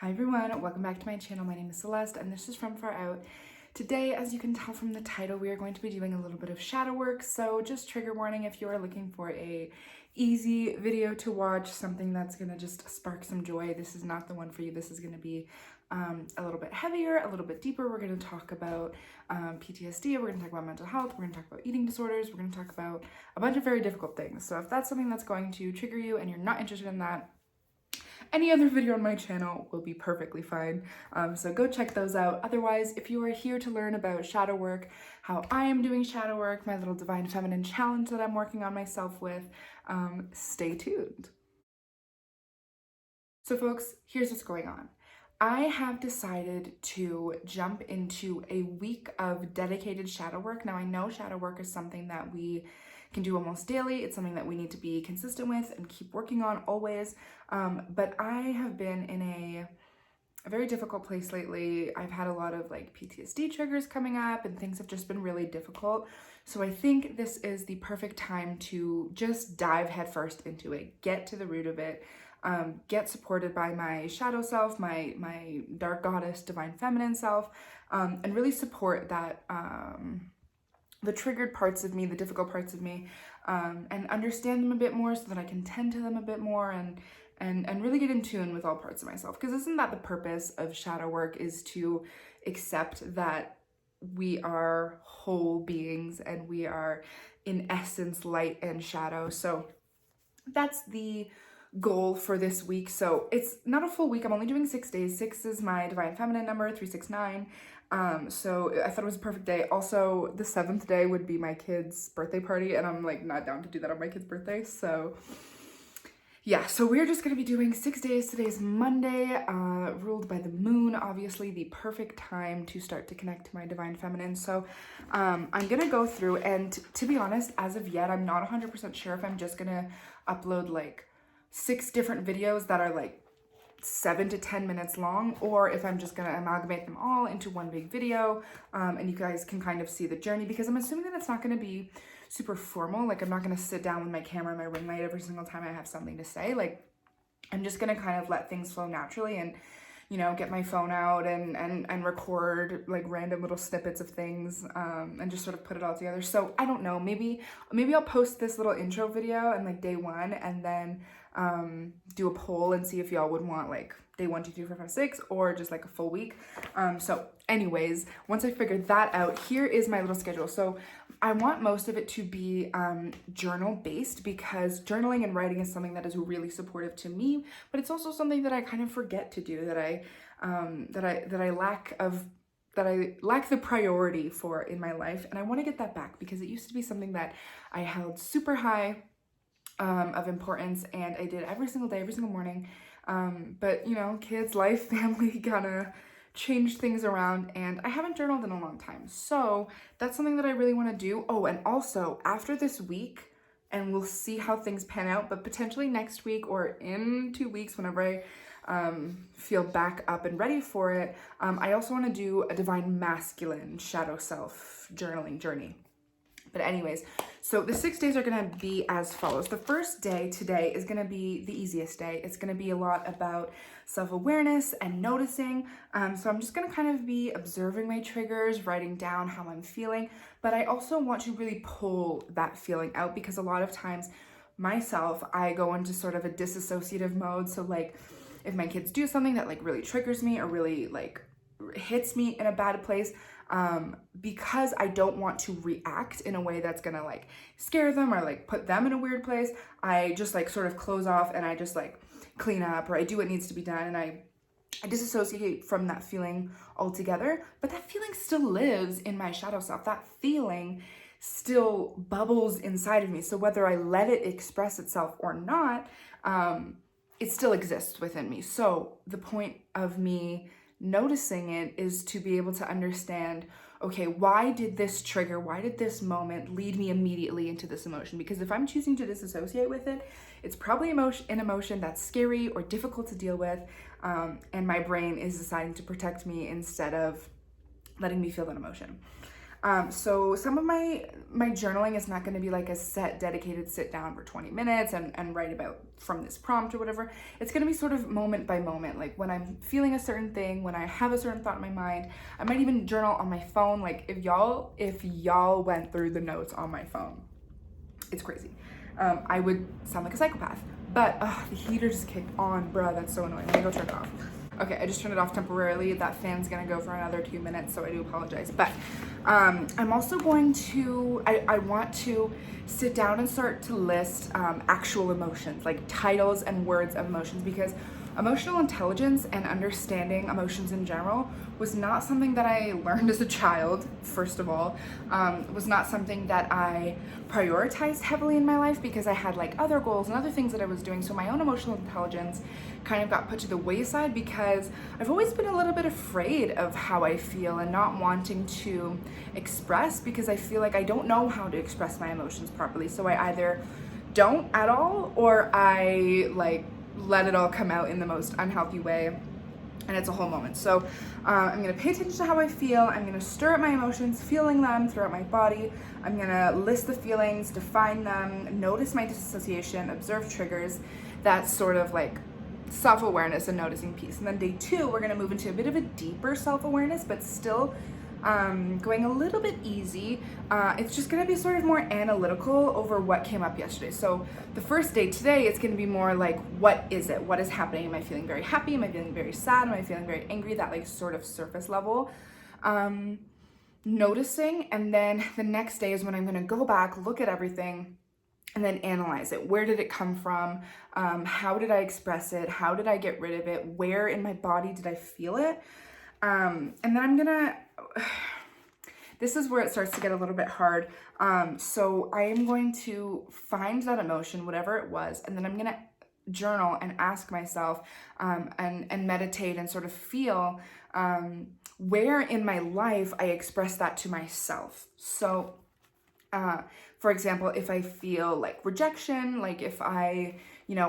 Hi everyone, welcome back to my channel. My name is Celeste and this is From Far Out. Today, as you can tell from the title, we are going to be doing a little bit of shadow work, so just trigger warning if you are looking for a easy video to watch, something that's gonna just spark some joy. This is not the one for you. This is gonna be a little bit heavier, a little bit deeper. We're gonna talk about PTSD, we're gonna talk about mental health, we're gonna talk about eating disorders, we're gonna talk about a bunch of very difficult things. So if that's something that's going to trigger you and you're not interested in that, any other video on my channel will be perfectly fine. So go check those out. Otherwise, if you are here to learn about shadow work, how I am doing shadow work, my little Divine Feminine challenge that I'm working on myself with, stay tuned. So folks, here's what's going on. I have decided to jump into a week of dedicated shadow work. Now I know shadow work is something that we can do almost daily. It's something that we need to be consistent with and keep working on always. But I have been in a very difficult place lately. I've had a lot of like PTSD triggers coming up and things have just been really difficult. So I think this is the perfect time to just dive headfirst into it, get to the root of it, get supported by my shadow self, my dark goddess, divine feminine self, and really support that the triggered parts of me, the difficult parts of me, and understand them a bit more so that I can tend to them a bit more and really get in tune with all parts of myself. Because isn't that the purpose of shadow work, is to accept that we are whole beings and we are in essence light and shadow. So that's the goal for this week. So it's not a full week. I'm only doing 6 days. 6 is my divine feminine number, 369. So I thought it was a perfect day. Also, the 7th day would be my kid's birthday party, and I'm like not down to do that on my kid's birthday. So yeah, so we're just gonna be doing 6 days. Today's Monday, ruled by the moon, obviously the perfect time to start to connect to my divine feminine. So I'm gonna go through, and to be honest, as of yet, I'm not 100% sure if I'm just gonna upload like 6 different videos that are like 7 to 10 minutes long, or if I'm just gonna amalgamate them all into one big video, and you guys can kind of see the journey, because I'm assuming that it's not gonna be super formal. Like I'm not gonna sit down with my camera and my ring light every single time I have something to say. Like I'm just gonna kind of let things flow naturally and, you know, get my phone out and record like random little snippets of things, and just sort of put it all together. So I don't know, maybe I'll post this little intro video in like day 1 and then do a poll and see if y'all would want like day 1, 2, 3, 4, 5, 6, or just like a full week. So anyways, once I figured that out, here is my little schedule. So I want most of it to be journal based, because journaling and writing is something that is really supportive to me, but it's also something that I kind of forget to do, that I lack the priority for in my life, and I want to get that back, because it used to be something that I held super high of importance, and I did every single day, every single morning. But you know, kids, life, family gonna change things around, and I haven't journaled in a long time. So that's something that I really want to do. Oh, and also after this week, and we'll see how things pan out, but potentially next week or in 2 weeks, whenever I feel back up and ready for it, I also want to do a divine masculine shadow self journaling journey. But anyways, so the 6 days are gonna be as follows. The first day today is gonna be the easiest day. It's gonna be a lot about self-awareness and noticing. So I'm just gonna kind of be observing my triggers, writing down how I'm feeling, but I also want to really pull that feeling out, because a lot of times myself, I go into sort of a disassociative mode. So like if my kids do something that like really triggers me or really like hits me in a bad place, because I don't want to react in a way that's gonna like scare them or like put them in a weird place, I just like sort of close off and I just like clean up, or I do what needs to be done, and I disassociate from that feeling altogether. But that feeling still lives in my shadow self. That feeling still bubbles inside of me. So whether I let it express itself or not, it still exists within me. So the point of me noticing it is to be able to understand, okay, why did this trigger, why did this moment lead me immediately into this emotion? Because if I'm choosing to disassociate with it, it's probably an emotion that's scary or difficult to deal with, and my brain is deciding to protect me instead of letting me feel that emotion. So some of my journaling is not going to be like a set dedicated sit down for 20 minutes and write about from this prompt or whatever. It's going to be sort of moment by moment, like when I'm feeling a certain thing, when I have a certain thought in my mind. I might even journal on my phone. Like if y'all went through the notes on my phone, it's crazy. I would sound like a psychopath. But the heater just kicked on, bruh. That's so annoying. Let me go turn it off. Okay, I just turned it off temporarily. That fan's gonna go for another 2 minutes, so I do apologize. But I'm also going to, I want to sit down and start to list actual emotions, like titles and words of emotions, because emotional intelligence and understanding emotions in general was not something that I learned as a child, first of all. Was not something that I prioritized heavily in my life because I had like other goals and other things that I was doing. So my own emotional intelligence kind of got put to the wayside because I've always been a little bit afraid of how I feel and not wanting to express, because I feel like I don't know how to express my emotions properly. So I either don't at all, or I like let it all come out in the most unhealthy way, and it's a whole moment. So I'm gonna pay attention to how I feel. I'm gonna stir up my emotions, feeling them throughout my body. I'm gonna list the feelings, define them, notice my dissociation, observe triggers. That's sort of like self-awareness and noticing piece. And then day 2, we're gonna move into a bit of a deeper self-awareness, but still going a little bit easy. It's just gonna be sort of more analytical over what came up yesterday. So the first day today, it's gonna be more like, what is it? What is happening? Am I feeling very happy? Am I feeling very sad? Am I feeling very angry? That like sort of surface level noticing. And then the next day is when I'm gonna go back, look at everything, and then analyze it. Where did it come from? How did I express it? How did I get rid of it? Where in my body did I feel it? And then I'm gonna, this is where it starts to get a little bit hard. So I am going to find that emotion, whatever it was, and then I'm gonna journal and ask myself and meditate and sort of feel where in my life I express that to myself. So for example, if I feel like rejection, like if I,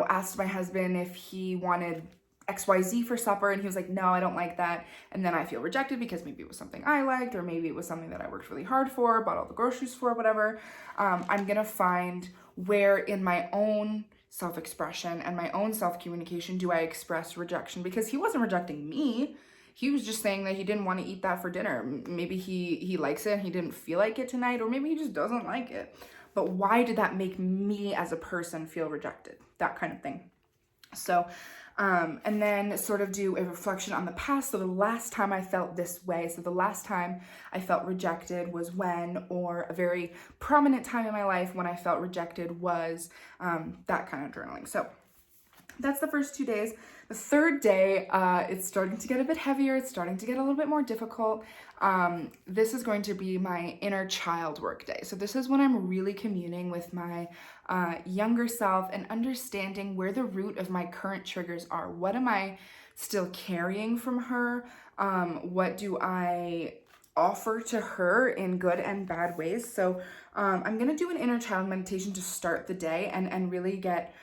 asked my husband if he wanted XYZ for supper and he was like, no, I don't like that. And then I feel rejected because maybe it was something I liked, or maybe it was something that I worked really hard for, bought all the groceries for, whatever. I'm gonna find where in my own self-expression and my own self-communication do I express rejection, because he wasn't rejecting me. He was just saying that he didn't want to eat that for dinner. Maybe he likes it and he didn't feel like it tonight, or maybe he just doesn't like it. But why did that make me as a person feel rejected? That kind of thing. So, and then sort of do a reflection on the past. So the last time I felt this way, so the last time I felt rejected was when, or a very prominent time in my life when I felt rejected was that kind of journaling. So that's the first 2 days. The third day, it's starting to get a bit heavier. It's starting to get a little bit more difficult. This is going to be my inner child work day. So this is when I'm really communing with my younger self and understanding where the root of my current triggers are. What am I still carrying from her? What do I offer to her in good and bad ways? So I'm gonna do an inner child meditation to start the day and really get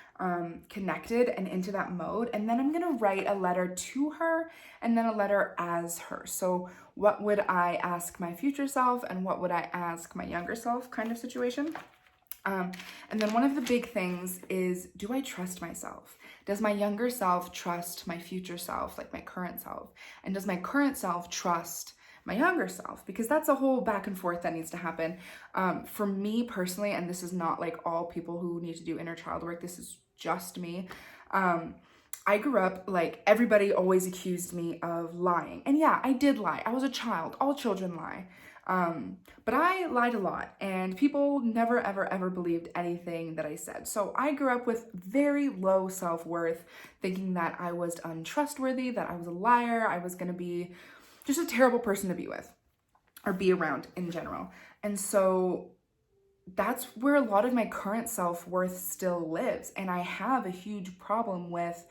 connected and into that mode. And then I'm gonna write a letter to her and then a letter as her. So what would I ask my future self and what would I ask my younger self kind of situation. And then one of the big things is, do I trust myself? Does my younger self trust my future self, like my current self? And does my current self trust my younger self? Because that's a whole back and forth that needs to happen. For me personally, and this is not like all people who need to do inner child work, this is just me. I grew up, like, everybody always accused me of lying. And yeah, I did lie. I was a child. All children lie. But I lied a lot, and people never, ever, ever believed anything that I said. So I grew up with very low self-worth, thinking that I was untrustworthy, that I was a liar, I was gonna be just a terrible person to be with or be around in general. And so that's where a lot of my current self-worth still lives. And I have a huge problem with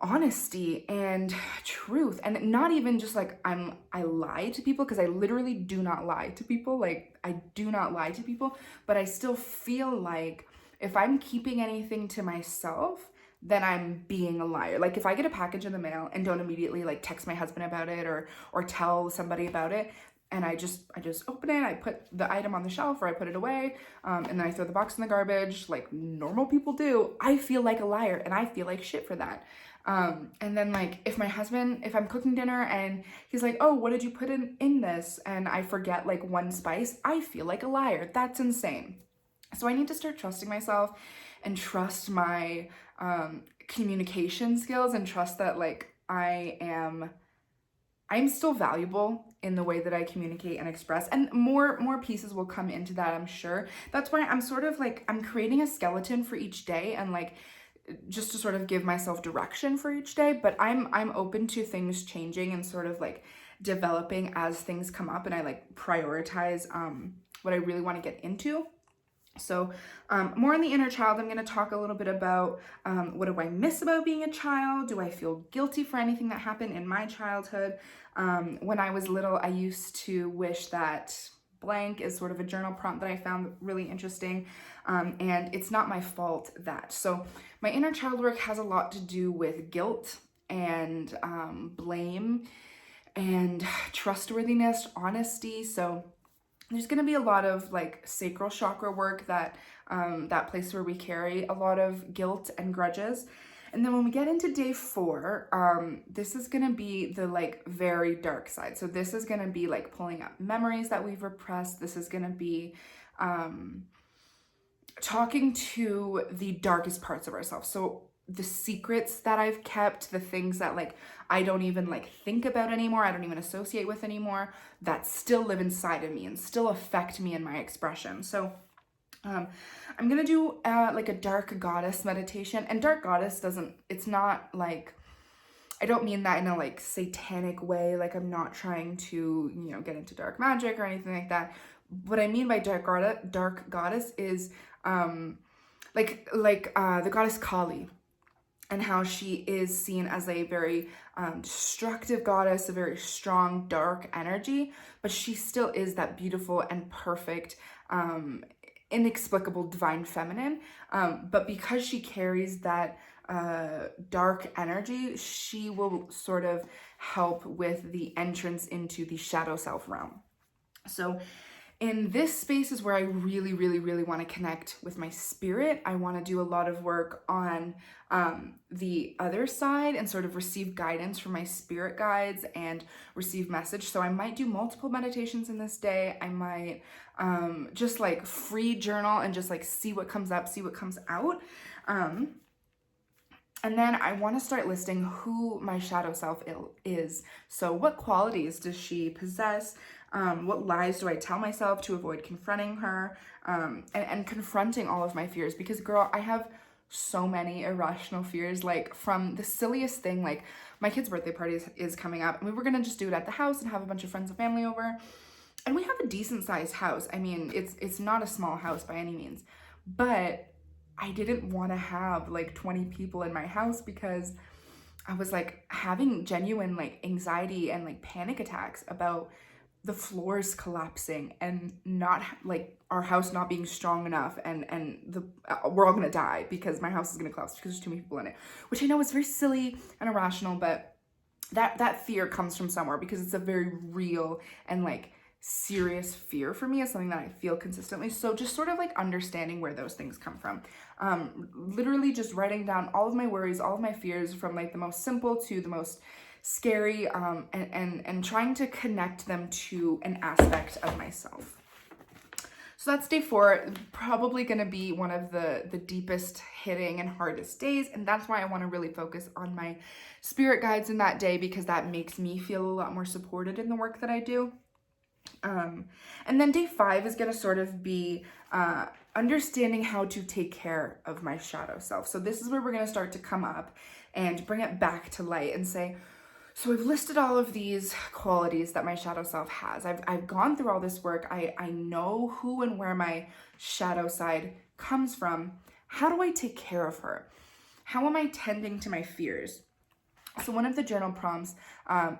honesty and truth, and not even just like I lie to people, because I literally do not lie to people. Like, I do not lie to people, but I still feel like if I'm keeping anything to myself, then I'm being a liar. Like, if I get a package in the mail and don't immediately like text my husband about it or tell somebody about it, and I just open it, I put the item on the shelf or I put it away, and then I throw the box in the garbage like normal people do, I feel like a liar and I feel like shit for that. And then like if I'm cooking dinner and he's like, oh, what did you put in this? And I forget like one spice, I feel like a liar. That's insane. So I need to start trusting myself and trust my communication skills and trust that like I'm still valuable in the way that I communicate and express, and more pieces will come into that, I'm sure. That's why I'm sort of like, I'm creating a skeleton for each day and like just to sort of give myself direction for each day, but I'm open to things changing and sort of like developing as things come up, and I like prioritize what I really want to get into. So more on the inner child, I'm going to talk a little bit about what do I miss about being a child? Do I feel guilty for anything that happened in my childhood? When I was little, I used to wish that blank is sort of a journal prompt that I found really interesting. And it's not my fault that. So my inner child work has a lot to do with guilt and blame and trustworthiness, honesty. So there's going to be a lot of like sacral chakra work, that place where we carry a lot of guilt and grudges. And then when we get into day 4, this is going to be the like very dark side. So this is going to be like pulling up memories that we've repressed. This is going to be talking to the darkest parts of ourselves. So the secrets that I've kept, the things that like I don't even like think about anymore, I don't even associate with anymore, that still live inside of me and still affect me in my expression. So I'm gonna do like a dark goddess meditation. And dark goddess it's not like, I don't mean that in a like satanic way, like I'm not trying to, get into dark magic or anything like that. What I mean by dark goddess is the goddess Kali, and how she is seen as a very destructive goddess, a very strong, dark energy, but she still is that beautiful and perfect, inexplicable divine feminine. But because she carries that dark energy, she will sort of help with the entrance into the shadow self realm. So in this space is where I really, really, really want to connect with my spirit. I want to do a lot of work on the other side and sort of receive guidance from my spirit guides and receive message. So I might do multiple meditations in this day. I might just like free journal and just like see what comes up, see what comes out. And then I want to start listing who my shadow self is. So what qualities does she possess? What lies do I tell myself to avoid confronting her, and confronting all of my fears? Because girl, I have so many irrational fears, like from the silliest thing, like my kid's birthday party is coming up, and we were gonna just do it at the house and have a bunch of friends and family over. And we have a decent sized house. I mean, it's not a small house by any means, but I didn't want to have like 20 people in my house because I was like having genuine like anxiety and like panic attacks about the floors collapsing and not like our house not being strong enough, and we're all gonna die because my house is gonna collapse because there's too many people in it, which I know is very silly and irrational, but that fear comes from somewhere because it's a very real and like serious fear for me. It's something that I feel consistently. So just sort of like understanding where those things come from. Literally just writing down all of my worries, all of my fears, from like the most simple to the most scary, and trying to connect them to an aspect of myself. So that's day 4, probably going to be one of the deepest hitting and hardest days. And that's why I want to really focus on my spirit guides in that day, because that makes me feel a lot more supported in the work that I do. And then day 5 is going to sort of be understanding how to take care of my shadow self. So this is where we're going to start to come up and bring it back to light and say, so we've listed all of these qualities that my shadow self has. I've gone through all this work. I know who and where my shadow side comes from. How do I take care of her? How am I tending to my fears? So one of the journal prompts,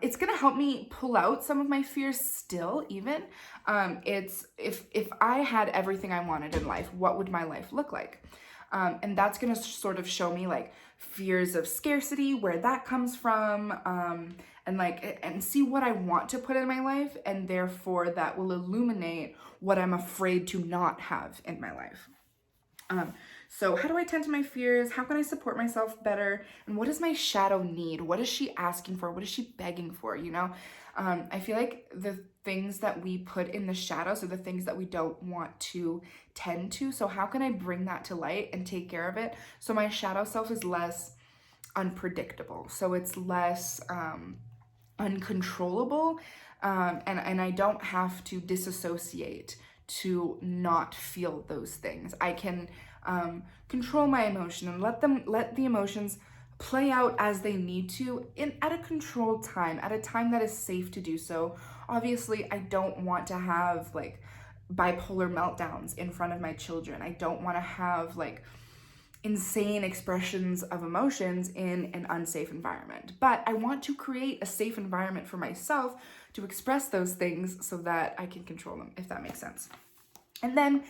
it's going to help me pull out some of my fears still, even. It's if I had everything I wanted in life, what would my life look like? And that's gonna sort of show me like fears of scarcity, where that comes from, and see what I want to put in my life, and therefore that will illuminate what I'm afraid to not have in my life. So how do I tend to my fears? How can I support myself better? And what does my shadow need? What is she asking for? What is she begging for? You know, I feel like the things that we put in the shadows are the things that we don't want to tend to. So how can I bring that to light and take care of it? So my shadow self is less unpredictable. So it's less uncontrollable. And I don't have to disassociate to not feel those things. I can control my emotion and let the emotions play out as they need to at a controlled time, at a time that is safe to do so. Obviously, I don't want to have like bipolar meltdowns in front of my children. I don't want to have like insane expressions of emotions in an unsafe environment. But I want to create a safe environment for myself to express those things so that I can control them, if that makes sense. And then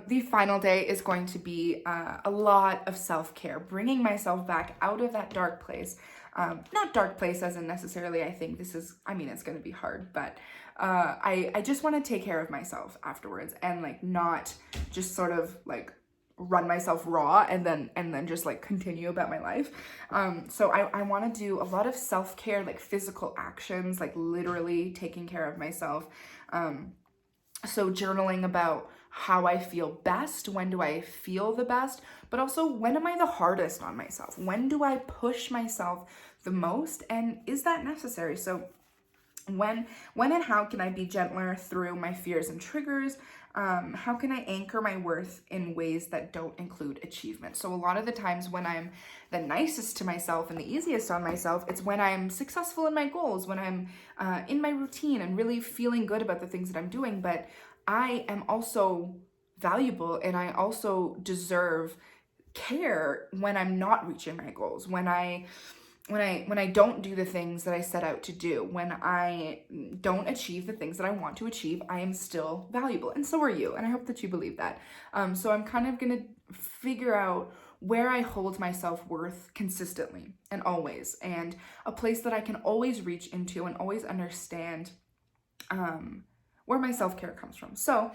the final day is going to be a lot of self-care, bringing myself back out of that dark place. Not dark place as in necessarily, I think this is, I mean, it's going to be hard, but I just want to take care of myself afterwards and like not just sort of like run myself raw and then just like continue about my life. So I want to do a lot of self-care, like physical actions, like literally taking care of myself. So journaling about how I feel best, when do I feel the best, but also when am I the hardest on myself? When do I push myself the most, and is that necessary? So when and how can I be gentler through my fears and triggers? How can I anchor my worth in ways that don't include achievement? So a lot of the times when I'm the nicest to myself and the easiest on myself, it's when I'm successful in my goals, when I'm in my routine and really feeling good about the things that I'm doing. But I am also valuable and I also deserve care when I'm not reaching my goals, when I don't do the things that I set out to do, when I don't achieve the things that I want to achieve, I am still valuable. And so are you. And I hope that you believe that. So I'm kind of going to figure out where I hold my self-worth consistently and always, and a place that I can always reach into and always understand where my self-care comes from. So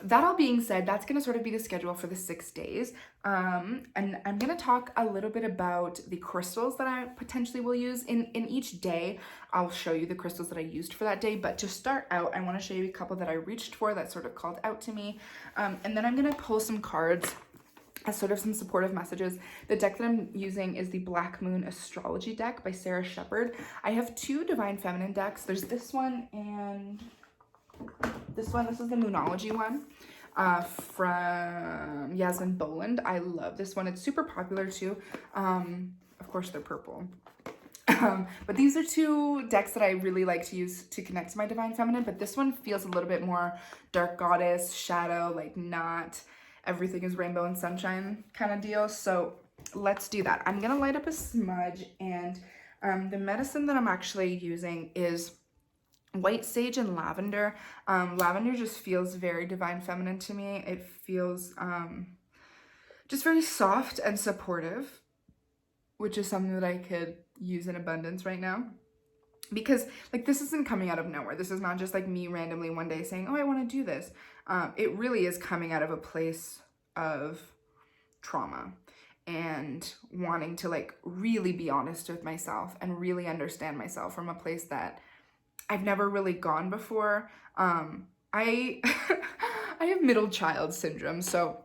that all being said, that's going to sort of be the schedule for the 6 days. And I'm going to talk a little bit about the crystals that I potentially will use in each day. I'll show you the crystals that I used for that day. But to start out, I want to show you a couple that I reached for that sort of called out to me. And then I'm going to pull some cards as sort of some supportive messages. The deck that I'm using is the Black Moon Astrology deck by Sarah Shepard. I have 2 Divine Feminine decks. There's this one and this one. This is the Moonology one from Yasmin Boland. I love this one. It's super popular too. Of course, they're purple. But these are 2 decks that I really like to use to connect to my Divine Feminine. But this one feels a little bit more dark goddess, shadow, like not everything is rainbow and sunshine kind of deal. So let's do that. I'm going to light up a smudge, and the medicine that I'm actually using is white sage and lavender. Lavender just feels very Divine Feminine to me. It feels just very soft and supportive, which is something that I could use in abundance right now. Because like this isn't coming out of nowhere. This is not just like me randomly one day saying, oh, I want to do this. It really is coming out of a place of trauma and wanting to like really be honest with myself and really understand myself from a place that I've never really gone before. I have middle child syndrome, so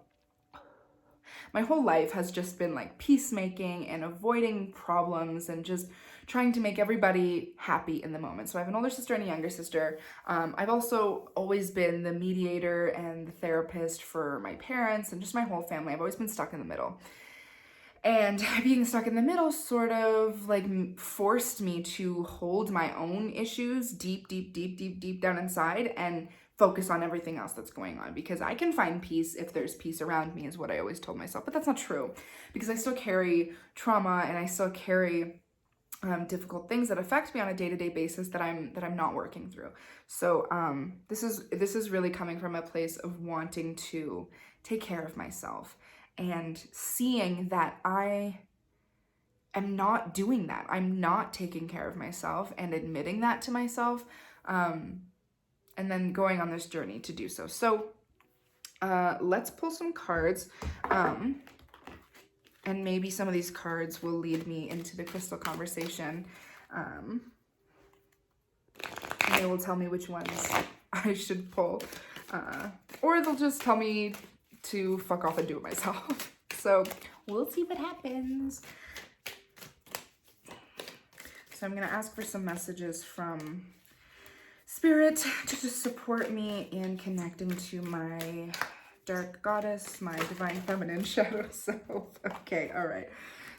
my whole life has just been like peacemaking and avoiding problems and just trying to make everybody happy in the moment. So I have an older sister and a younger sister. I've also always been the mediator and the therapist for my parents and just my whole family. I've always been stuck in the middle. And being stuck in the middle sort of like forced me to hold my own issues deep down inside and focus on everything else that's going on, because I can find peace if there's peace around me, is what I always told myself. But that's not true, because I still carry trauma and I still carry difficult things that affect me on a day-to-day basis that I'm not working through. So this is really coming from a place of wanting to take care of myself and seeing that I am not doing that. I'm not taking care of myself, and admitting that to myself, and then going on this journey to do so. So let's pull some cards, and maybe some of these cards will lead me into the crystal conversation, and they will tell me which ones I should pull, or they'll just tell me to fuck off and do it myself. So we'll see what happens. So I'm going to ask for some messages from Spirit to just support me in connecting to my dark goddess, my divine feminine shadow self. Okay, all right.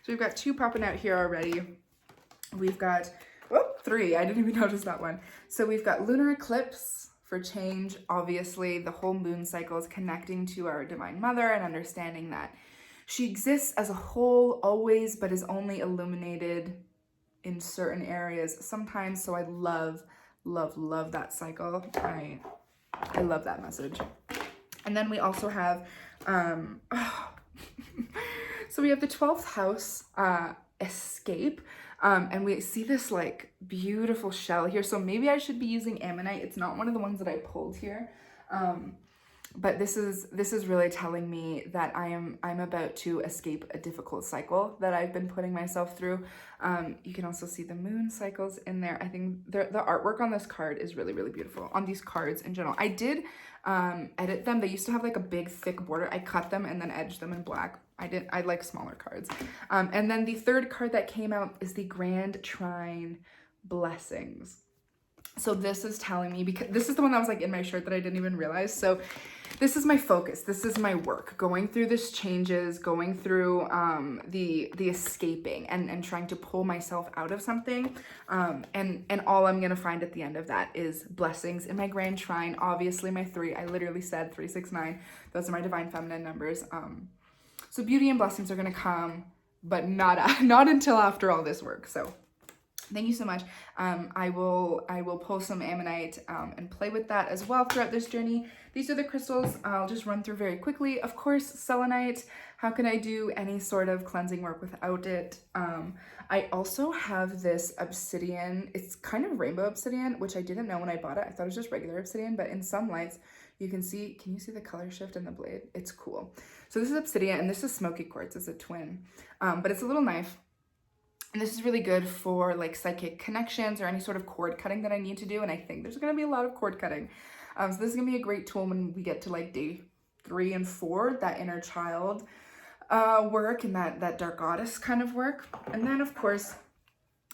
So we've got 2 popping out here already. We've got, 3. I didn't even notice that one. So we've got lunar eclipse for change. Obviously, the whole moon cycle is connecting to our divine mother and understanding that she exists as a whole always, but is only illuminated in certain areas sometimes. So I love that cycle. I love that message. And then we also have so we have the 12th house, escape, and we see this like beautiful shell here. So maybe I should be using ammonite. It's not one of the ones that I pulled here, but this is really telling me that I'm about to escape a difficult cycle that I've been putting myself through. You can also see the moon cycles in there. I think the artwork on this card is really, really beautiful, on these cards in general. I did edit them. They used to have like a big thick border. I cut them and then edged them in black. I like smaller cards. And then the 3rd card that came out is the Grand Trine Blessings. So this is telling me, because this is the one that was like in my shirt that I didn't even realize. So this is my focus. This is my work, going through this changes, going through the escaping and trying to pull myself out of something. And all I'm going to find at the end of that is blessings in my Grand Trine. Obviously my 3, I literally said 3, 6, 9. Those are my divine feminine numbers. So beauty and blessings are going to come, but not until after all this work. So thank you so much. I will pull some ammonite and play with that as well throughout this journey. These are the crystals I'll just run through very quickly. Of course, selenite. How can I do any sort of cleansing work without it? I also have this obsidian. It's kind of rainbow obsidian, which I didn't know when I bought it. I thought it was just regular obsidian, but in some lights you can see, can you see the color shift in the blade? It's cool. So this is obsidian, and this is Smoky Quartz. It's a twin, but it's a little knife. And this is really good for like psychic connections or any sort of cord cutting that I need to do. And I think there's going to be a lot of cord cutting. So this is going to be a great tool when we get to like day 3 and 4, that inner child work and that dark goddess kind of work. And then of course,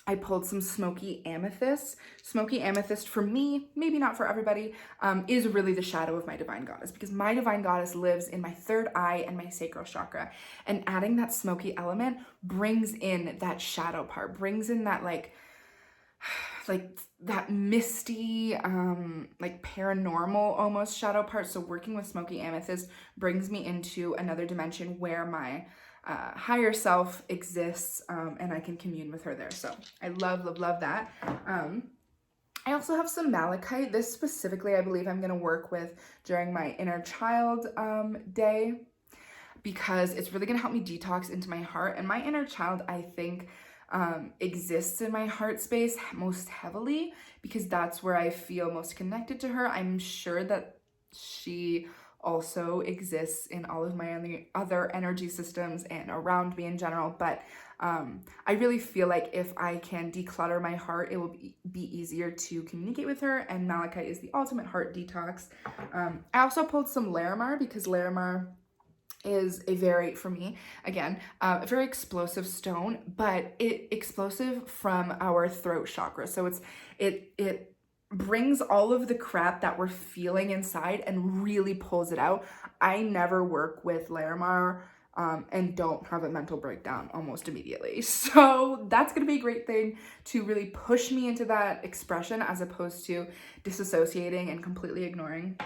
I pulled some smoky amethyst. Smoky amethyst for me, maybe not for everybody, is really the shadow of my divine goddess, because my divine goddess lives in my 3rd eye and my sacral chakra. And adding that smoky element brings in that shadow part, brings in that like that misty, like paranormal almost shadow part. So working with smoky amethyst brings me into another dimension where my higher self exists, and I can commune with her there. So I love that. I also have some malachite. This specifically, I believe I'm going to work with during my inner child day, because it's really going to help me detox into my heart. And my inner child, I think, exists in my heart space most heavily, because that's where I feel most connected to her. I'm sure that she also exists in all of my other energy systems and around me in general, but I really feel like if I can declutter my heart, it will be easier to communicate with her, and malachite is the ultimate heart detox. I also pulled some Larimar, because Larimar is a very, for me, again, a very explosive stone, but explosive from our throat chakra. So it brings all of the crap that we're feeling inside and really pulls it out. I never work with Larimar and don't have a mental breakdown almost immediately. So that's going to be a great thing to really push me into that expression, as opposed to disassociating and completely ignoring.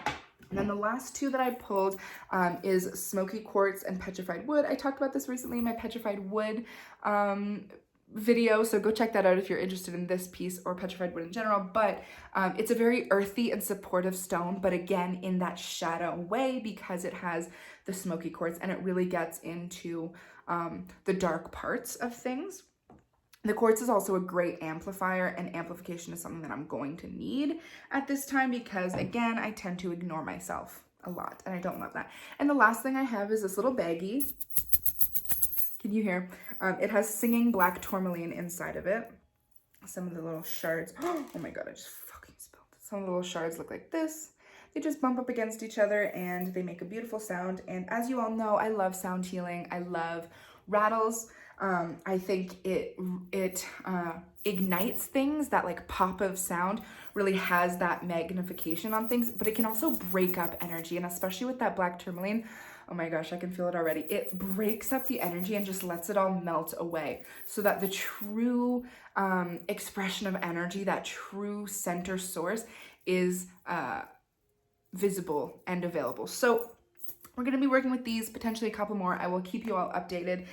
And then the last 2 that I pulled is Smoky Quartz and Petrified Wood. I talked about this recently in my Petrified Wood video, so go check that out if you're interested in this piece or petrified wood in general. But it's a very earthy and supportive stone, but again in that shadow way, because it has the smoky quartz and it really gets into the dark parts of things. The quartz is also a great amplifier, and amplification is something that I'm going to need at this time because, again, I tend to ignore myself a lot, and I don't love that. And the last thing I have is this little baggie. Can you hear? It has singing black tourmaline inside of it. Some of the little shards, oh my god, I just fucking spilled. Some of the little shards look like this. They just bump up against each other and they make a beautiful sound. And as you all know, I love sound healing. I love rattles. I think it ignites things. That like pop of sound really has that magnification on things, but it can also break up energy. And especially with that black tourmaline, oh my gosh, I can feel it already. It breaks up the energy and just lets it all melt away so that the true expression of energy, that true center source is visible and available. So we're going to be working with these, potentially a couple more. I will keep you all updated.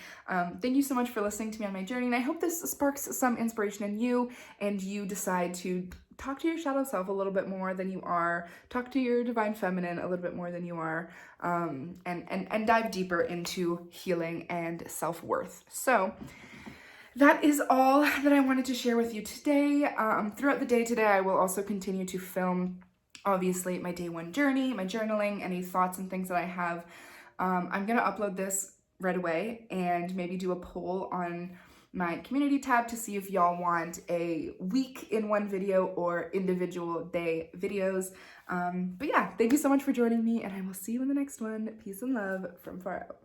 Thank you so much for listening to me on my journey, and I hope this sparks some inspiration in you and you decide to talk to your shadow self a little bit more than you are, talk to your divine feminine a little bit more than you are, and dive deeper into healing and self-worth. So that is all that I wanted to share with you today. Throughout the day today, I will also continue to film, obviously, my day one journey, my journaling, any thoughts and things that I have. I'm gonna upload this right away and maybe do a poll on my community tab to see if y'all want a week in one video or individual day videos. But yeah, thank you so much for joining me, and I will see you in the next one. Peace and love from far out.